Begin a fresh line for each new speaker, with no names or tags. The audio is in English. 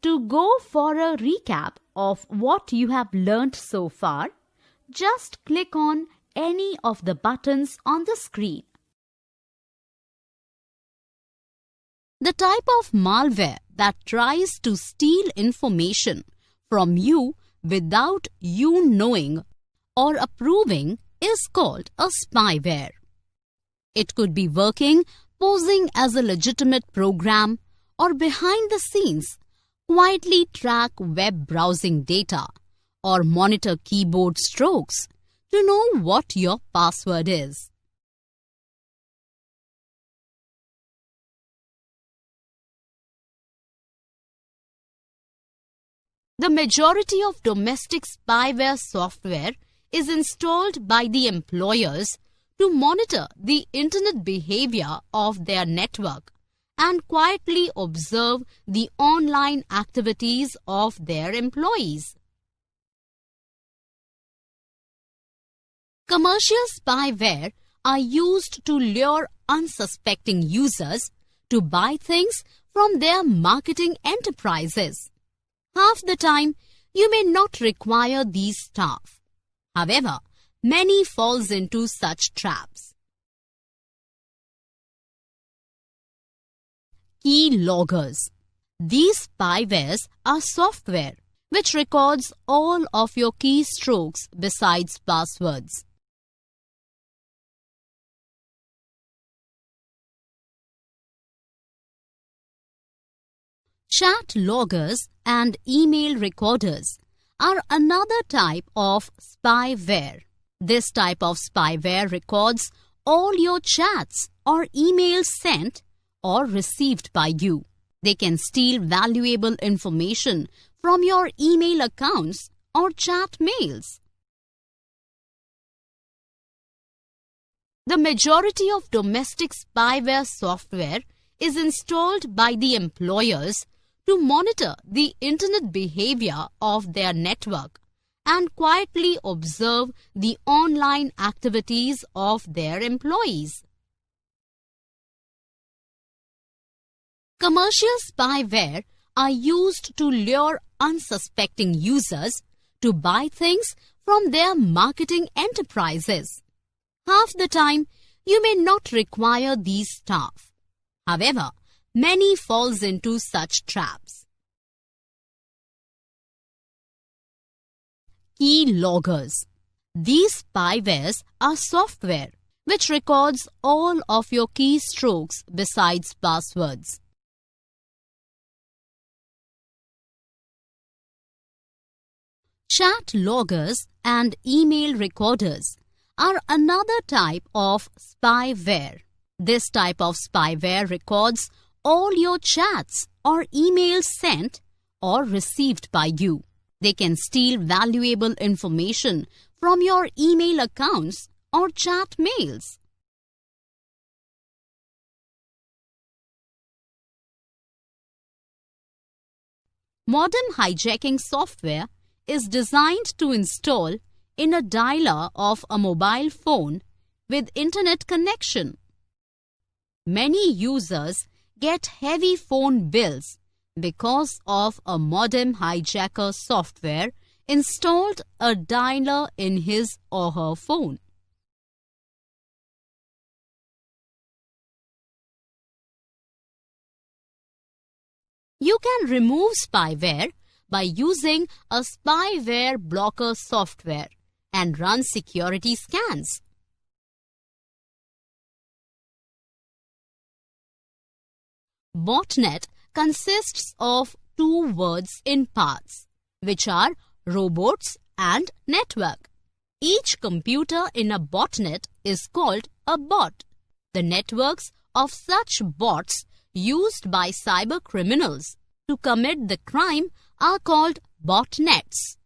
To go for a recap of what you have learnt so far, just click on any of the buttons on the screen. The type of malware that tries to steal information from you without you knowing or approving is called a spyware. It could be working, posing as a legitimate program, or behind the scenes, quietly track web browsing data or monitor keyboard strokes to know what your password is. The majority of domestic spyware software is installed by the employers to monitor the internet behavior of their network and quietly observe the online activities of their employees. Commercial spyware are used to lure unsuspecting users to buy things from their marketing enterprises. Half the time, you may not require these staff. However, many falls into such traps. Keyloggers. These spywares are software which records all of your keystrokes besides passwords. Chat loggers and email recorders are another type of spyware. This type of spyware records all your chats or emails sent or received by you. They can steal valuable information from your email accounts or chat mails. The majority of domestic spyware software is installed by the employers to monitor the internet behavior of their network and quietly observe the online activities of their employees. Commercial spyware are used to lure unsuspecting users to buy things from their marketing enterprises. Half the time, you may not require these staff. However, many falls into such traps. Keyloggers. These spywares are software which records all of your keystrokes besides passwords. Chat loggers and email recorders are another type of spyware. This type of spyware records all your chats or emails sent or received by you. They can steal valuable information from your email accounts or chat mails. Modern hijacking software is designed to install in a dialer of a mobile phone with internet connection. Many users get heavy phone bills because of a modem hijacker software installed a dialer in his or her phone. You can remove spyware by using a spyware blocker software and run security scans. Botnet consists of two words in parts, which are robots and network. Each computer in a botnet is called a bot. The networks of such bots used by cyber criminals to commit the crime are called botnets.